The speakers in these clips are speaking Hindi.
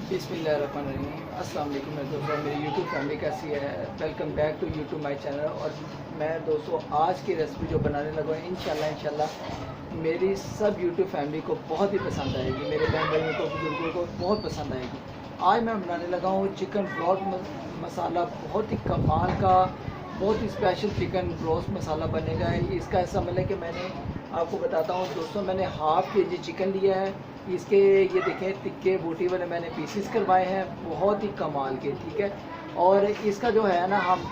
बिस्मिल्लाहिर्रहमानिर्रहीम। अस्सलाम वालेकुम मेरे दोस्तों, मेरी यूट्यूब फैमिली कैसी है। Welcome back to YouTube my channel. और मैं दोस्तों आज की रेसिपी जो बनाने लगा हूँ इंशाल्लाह मेरी सब यूट्यूब फैमिली को बहुत ही पसंद आएगी, मेरे बहन भाइयों को, बुजुर्गों को बहुत पसंद आएगी। आज मैं बनाने लगा हूँ चिकन ब्रोस्ट मसाला। बहुत ही कमाल का, बहुत ही स्पेशल चिकन ब्रोस्ट मसाला बनेगा। इसका ऐसा मतलब कि मैंने आपको बताता हूँ दोस्तों, मैंने हाफ़ केजी चिकन लिया है। इसके ये देखें तिक्के बोटी वाले मैंने पीसीस करवाए हैं, बहुत ही कमाल के, ठीक है। और इसका जो है ना, हम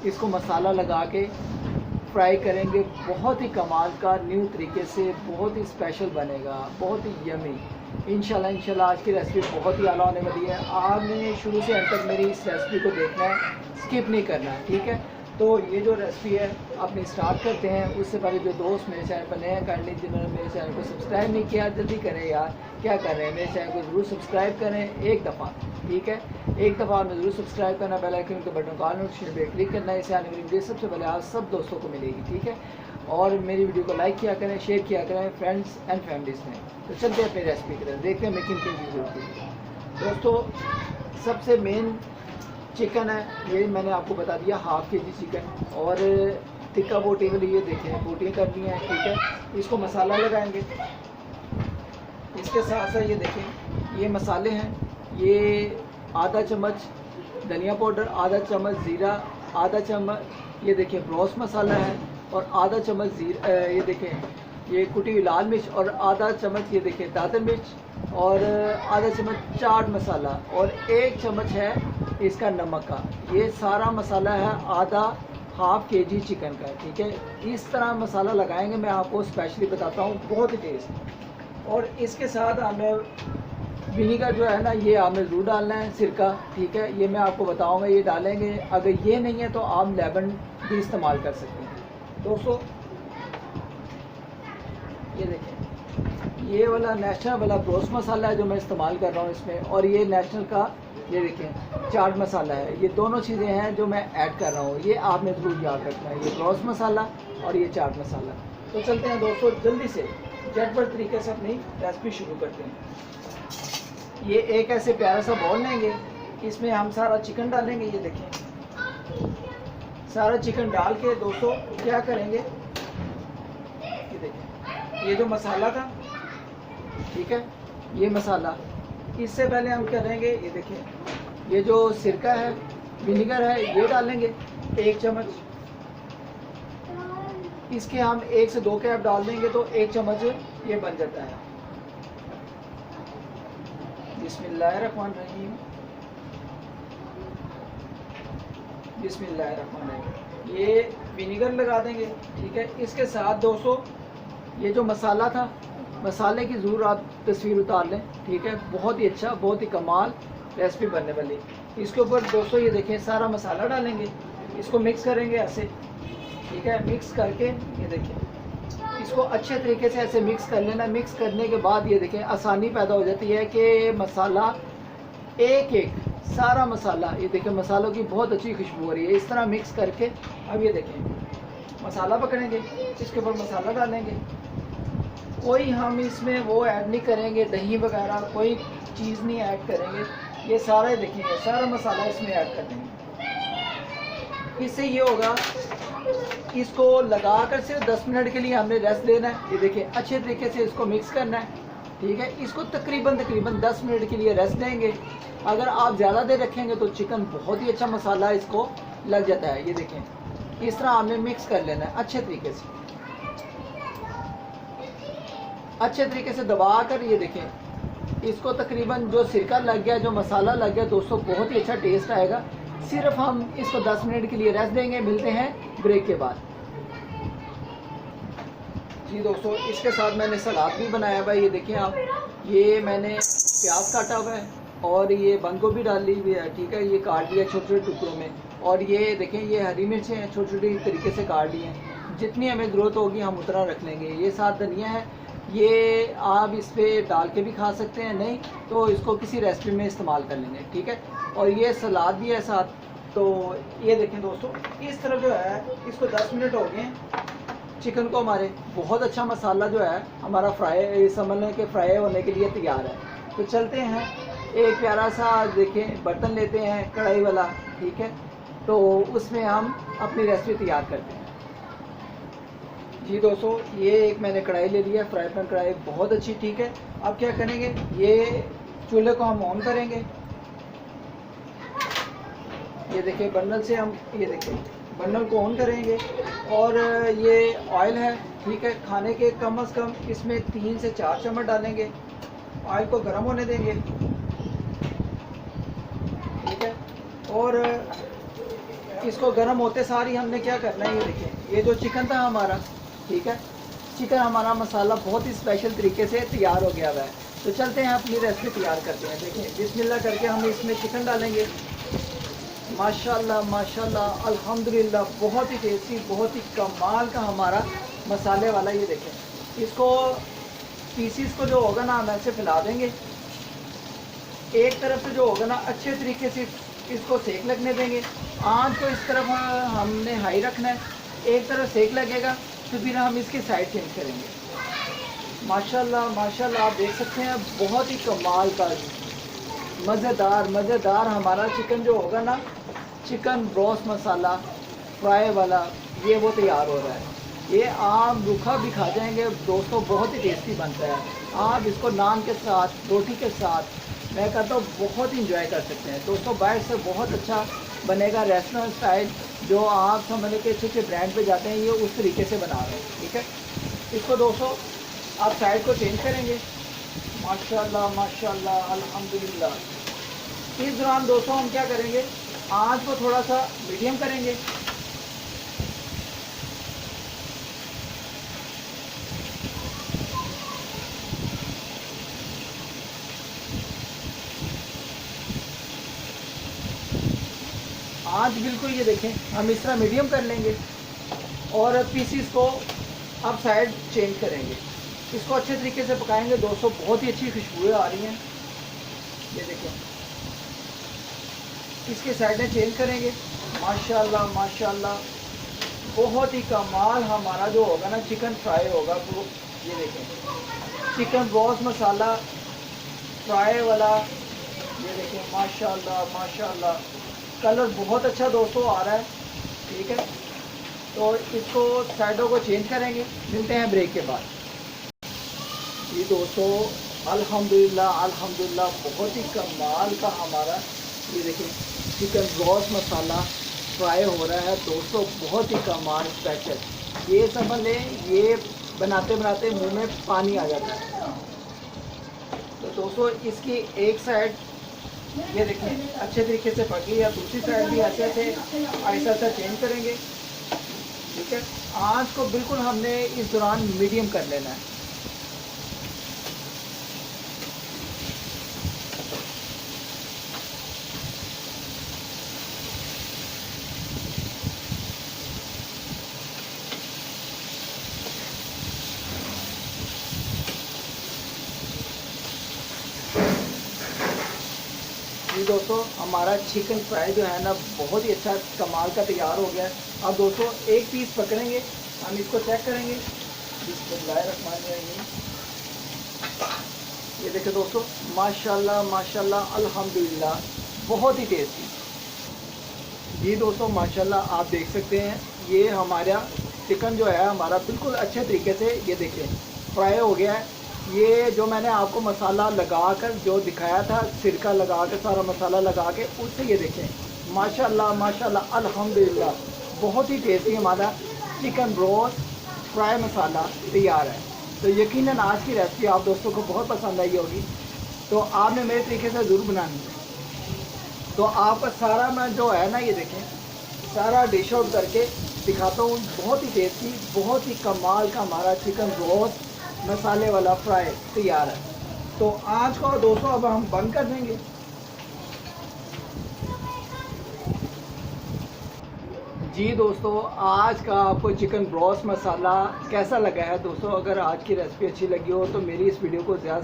इसको मसाला लगा के फ्राई करेंगे, बहुत ही कमाल का न्यू तरीके से, बहुत ही स्पेशल बनेगा, बहुत ही यमी। इंशाल्लाह आज की रेसिपी बहुत ही आला होने वाली है। आपने शुरू से अंत तक मेरी इस रेसिपी को देखना है, स्किप नहीं करना है, ठीक है। तो ये जो रेसिपी है अपनी स्टार्ट करते हैं। उससे पहले जो दोस्त मेरे चैनल पर नए हैं, काइंडली जिन्होंने मेरे चैनल को सब्सक्राइब नहीं किया जल्दी करें यार, क्या कर रहे हैं, मेरे चैनल को ज़रूर सब्सक्राइब करें एक दफ़ा, ठीक है। एक दफ़ा आपने ज़रूर सब्सक्राइब करना, बेल आइकन के बटन को ऑल नोटिफिकेशन पे क्लिक करना है। इससे आने वाली वीडियो सबसे पहले आप सब दोस्तों को मिलेगी, ठीक है। और मेरी वीडियो को लाइक किया करें, शेयर किया करें फ्रेंड्स एंड फैमिलीज़ में। तो चलते हैं अपनी रेसिपी की तरफ, देखते हैं मैं किन किन चीज़ों की। दोस्तों सबसे मेन चिकन है, ये मैंने आपको बता दिया, हाफ़ केजी चिकन। और टिक्का बोटी वाली ये देखें, बोटियाँ करनी है, ठीक है। इसको मसाला लगाएंगे। इसके साथ साथ ये देखें, ये मसाले हैं, ये आधा चम्मच धनिया पाउडर, आधा चम्मच ज़ीरा, आधा चम्मच ये देखिए ब्रोस्ट मसाला है, और आधा चम्मच ज़ीरा, ये देखें ये कुटी हुई लाल मिर्च, और आधा चम्मच ये देखें दादर मिर्च, और आधा चम्मच चाट मसाला, और एक चम्मच है इसका नमक का। ये सारा मसाला है आधा हाफ़ केजी चिकन का, ठीक है। इस तरह मसाला लगाएंगे, मैं आपको स्पेशली बताता हूँ, बहुत ही टेस्ट। और इसके साथ हमें विनीगर जो है ना, ये हमें ज़रूर डालना है, सिरका, ठीक है। ये मैं आपको बताऊँगा, ये डालेंगे। अगर ये नहीं है तो आप लेमन भी इस्तेमाल कर सकते हैं दोस्तों। ये देखें, ये वाला नेशनल वाला ब्रोस्ट मसाला है जो मैं इस्तेमाल कर रहा हूँ इसमें, और ये नेशनल का ये देखें चाट मसाला है। ये दोनों चीज़ें हैं जो मैं ऐड कर रहा हूँ, ये आपने ज़रूर याद रखना है, ये ब्रोस्ट मसाला और ये चाट मसाला। तो चलते हैं दोस्तों, जल्दी से झटपट तरीके से अपनी रेसिपी शुरू करते हैं। ये एक ऐसे प्यारा सा बॉल लेंगे, इसमें हम सारा चिकन डालेंगे। ये देखें, सारा चिकन डाल के दोस्तों क्या करेंगे, ये देखें, ये जो मसाला था, ठीक है, ये मसाला, इससे पहले हम करेंगे, ये देखिए ये जो सिरका है, विनीगर है, ये डालेंगे 1 चम्मच। इसके हम 1 से 2 कैप डाल देंगे तो 1 चम्मच ये बन जाता है। बिस्मिल्लाहिर्रहमानिर्रहीम, बिस्मिल्लाहिर्रहमानिर्रहीम। ये विनीगर लगा देंगे, ठीक है। इसके साथ दोस्तों ये जो मसाला था, मसाले की ज़रूर आप तस्वीर उतार लें, ठीक है। बहुत ही अच्छा, बहुत ही कमाल रेसिपी बनने वाली। इसके ऊपर दोस्तों ये देखें सारा मसाला डालेंगे, इसको मिक्स करेंगे ऐसे, ठीक है। मिक्स करके ये देखें, इसको अच्छे तरीके से ऐसे मिक्स कर लेना। मिक्स करने के बाद ये देखें आसानी पैदा हो जाती है कि मसाला एक एक सारा मसाला, ये देखें मसालों की बहुत अच्छी खुशबू हो रही है। इस तरह मिक्स करके अब ये देखें मसाला पकड़ेंगे, इसके ऊपर मसाला डालेंगे। कोई हम इसमें वो ऐड नहीं करेंगे, दही वगैरह कोई चीज़ नहीं ऐड करेंगे। ये सारा देखेंगे, सारा मसाला इसमें ऐड कर देंगे। इससे ये होगा, इसको लगाकर सिर्फ 10 मिनट के लिए हमने रेस्ट देना है। ये देखिए अच्छे तरीके से इसको मिक्स करना है, ठीक है। इसको तकरीबन 10 मिनट के लिए रेस्ट देंगे। अगर आप ज़्यादा देर रखेंगे तो चिकन बहुत ही अच्छा मसाला इसको लग जाता है। ये देखें इस तरह हमने मिक्स कर लेना है अच्छे तरीके से, अच्छे तरीके से दबा कर। ये देखें इसको तकरीबन जो सिरका लग गया, जो मसाला लग गया दोस्तों, बहुत ही अच्छा टेस्ट आएगा। सिर्फ हम इसको 10 मिनट के लिए रेस्ट देंगे। मिलते हैं ब्रेक के बाद। जी दोस्तों, इसके साथ मैंने सलाद भी बनाया हुआ है। ये देखें आप, ये मैंने प्याज काटा हुआ है और ये बंद गोभी डाली हुई है, ठीक है। ये काट लिया छोटे छोटे टुकड़ों में। और ये देखें ये हरी मिर्चें हैं, छोटी छोटी तरीके से काट ली हैं। जितनी हमें ज़रूरत होगी हम उतना रख लेंगे। ये साथ धनिया है, ये आप इस पर डाल के भी खा सकते हैं, नहीं तो इसको किसी रेसिपी में इस्तेमाल कर लेंगे, ठीक है। और ये सलाद भी है साथ। तो ये देखें दोस्तों, इस तरह जो है इसको 10 मिनट हो गए चिकन को, हमारे बहुत अच्छा मसाला जो है हमारा फ्राई, समझ लें कि फ्राई होने के लिए तैयार है। तो चलते हैं एक प्यारा सा देखें बर्तन लेते हैं कढ़ाई वाला, ठीक है, तो उसमें हम अपनी रेसिपी तैयार करते हैं। जी दोस्तों, ये एक मैंने कढ़ाई ले लिया है, फ्राई पैन कढ़ाई बहुत अच्छी, ठीक है। अब क्या करेंगे, ये चूल्हे को हम ऑन करेंगे। ये देखिए बर्नल से हम, ये देखिए बर्नल को ऑन करेंगे और ये ऑयल है, ठीक है। खाने के कम से कम इसमें 3 से 4 चम्मच डालेंगे। ऑयल को गर्म होने देंगे, ठीक है। और इसको गर्म होते सार ही हमने क्या करना है, ये देखिए ये जो चिकन था हमारा, ठीक है, चिकन हमारा मसाला बहुत ही स्पेशल तरीके से तैयार हो गया हुआ है। तो चलते हैं अपनी रेसिपी तैयार करते हैं। देखिए बिस्मिल्लाह करके हम इसमें चिकन डालेंगे। माशाल्लाह माशाल्लाह अल्हम्दुलिल्लाह, बहुत ही टेस्टी, बहुत ही कमाल का हमारा मसाले वाला, ये देखें। इसको पीसीस को जो होगा ना हम ऐसे फैला देंगे। एक तरफ से जो होगा ना अच्छे तरीके से इसको सेक लगने देंगे। आँच को इस तरफ हमने हाई रखना है, एक तरफ सेक लगेगा तो फिर हम इसकी साइड चेंज करेंगे। माशाल्लाह माशाल्लाह, आप देख सकते हैं बहुत ही कमाल का मज़ेदार हमारा चिकन जो होगा ना, चिकन ब्रोस्ट मसाला फ्राई वाला, ये वो तैयार हो रहा है। ये आप रूखा भी खा जाएंगे दोस्तों, बहुत ही टेस्टी बनता है। आप इसको नान के साथ, रोटी के साथ, मैं कहता हूँ बहुत ही इंजॉय कर सकते हैं दोस्तों। बाहर से बहुत अच्छा बनेगा, रेस्टोरेंट स्टाइल, जो आप समझ लें कि अच्छे ब्रांड पे जाते हैं, ये उस तरीके से बना रहे हैं, ठीक है। इसको दोस्तों आप साइड को चेंज करेंगे। माशाल्लाह माशाल्लाह अल्हम्दुलिल्लाह। इस दौरान दोस्तों हम क्या करेंगे, आँच को थोड़ा सा मीडियम करेंगे। आँच बिल्कुल, ये देखें हम इस तरह मीडियम कर लेंगे और पीसीस को अब साइड चेंज करेंगे। इसको अच्छे तरीके से पकाएंगे दोस्तों, बहुत ही अच्छी खुशबुएं आ रही हैं, ये देखें। इसके साइडें चेंज करेंगे। माशाल्लाह माशाल्लाह, बहुत ही कमाल हमारा जो होगा ना चिकन फ्राई होगा। वो ये देखें चिकन ब्रोस्ट मसाला फ्राई वाला, ये देखें माशाल्लाह माशाल्लाह, कलर बहुत अच्छा दोस्तों आ रहा है, ठीक है। तो इसको साइडों को चेंज करेंगे, मिलते हैं ब्रेक के बाद। ये दोस्तों अल्हम्दुलिल्लाह अल्हम्दुलिल्लाह, बहुत ही कमाल का हमारा, ये देखिए चिकन ब्रोस्ट मसाला फ्राई हो रहा है दोस्तों, बहुत ही कमाल स्पेशल। ये समझ लें, ये बनाते बनाते मुंह में पानी आ जाता है। तो दोस्तों इसकी एक साइड ये देखें अच्छे तरीके से पकी, या दूसरी साइड भी ऐसे ऐसा चेंज करेंगे, ठीक है। आँच को बिल्कुल हमने इस दौरान मीडियम कर लेना है। जी दोस्तों, हमारा चिकन फ्राई जो है ना बहुत ही अच्छा कमाल का तैयार हो गया है। अब दोस्तों एक पीस पकड़ेंगे, हम इसको चेक करेंगे। बिस्मिल्लाहिर्रहमानिर्रहीम। ये देखिए दोस्तों माशाल्लाह माशाल्लाह अल्हम्दुलिल्लाह, बहुत ही टेस्टी। जी दोस्तों माशाल्लाह, आप देख सकते हैं ये हमारा चिकन जो है हमारा बिल्कुल अच्छे तरीके से, ये देखिए फ्राई हो गया है। ये जो मैंने आपको मसाला लगाकर जो दिखाया था, सिरका लगा के, सारा मसाला लगा के, उससे ये देखें माशाल्लाह माशाल्लाह अल्हम्दुलिल्लाह, बहुत ही टेस्टी हमारा चिकन ब्रोस्ट फ्राई मसाला तैयार है। तो यकीनन आज की रेसिपी आप दोस्तों को बहुत पसंद आई होगी, तो आपने मेरे तरीके से ज़रूर बनानी है। तो आपका सारा मैं जो है ना, ये देखें सारा डिश आउट करके दिखाता हूँ। बहुत ही टेस्टी, बहुत ही कमाल का हमारा चिकन ब्रोस्ट मसाले वाला फ्राई तैयार है। तो आँच को दोस्तों अब हम बंद कर देंगे। जी दोस्तों, आज का आपको चिकन ब्रोस्ट मसाला कैसा लगा है दोस्तों? अगर आज की रेसिपी अच्छी लगी हो तो मेरी इस वीडियो को ज़्यादा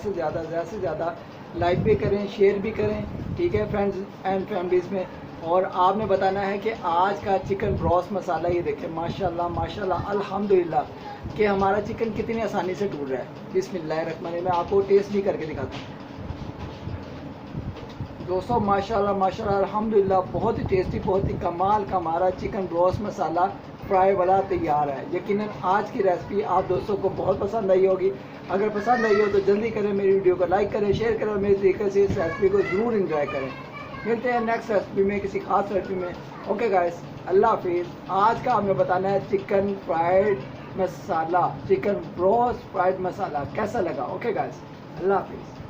से ज़्यादा लाइक भी करें, शेयर भी करें, ठीक है फ्रेंड्स एंड फैमिलीज़ में। और आपने बताना है कि आज का चिकन ब्रोस्ट मसाला, ये देखें माशाल्लाह माशाल्लाह अल्हम्दुलिल्लाह, कि हमारा चिकन कितनी आसानी से टूट रहा है। बिस्मिल्लाहिर्रहमानिर्रहीम, मैं आपको टेस्ट भी करके दिखाता हूँ। दोस्तों माशाल्लाह माशाल्लाह अल्हम्दुलिल्लाह बहुत ही टेस्टी, बहुत ही कमाल का हमारा चिकन ब्रोस्ट मसाला फ्राई वाला तैयार है। यकीनन आज की रेसिपी आप दोस्तों को बहुत पसंद आई होगी। अगर पसंद आई हो तो जल्दी करें, मेरी वीडियो को लाइक करें, शेयर करें और मेरे तरीके से इस रेसिपी को ज़रूर इंजॉय करें। मिलते हैं नेक्स्ट रेसिपी में, किसी खास रेसिपी में। ओके गाइस, अल्लाह हाफिज़। आज का हमें बताना है चिकन फ्राइड मसाला, चिकन ब्रोस्ट फ्राइड मसाला कैसा लगा। ओके गाइस, अल्लाह हाफिज़।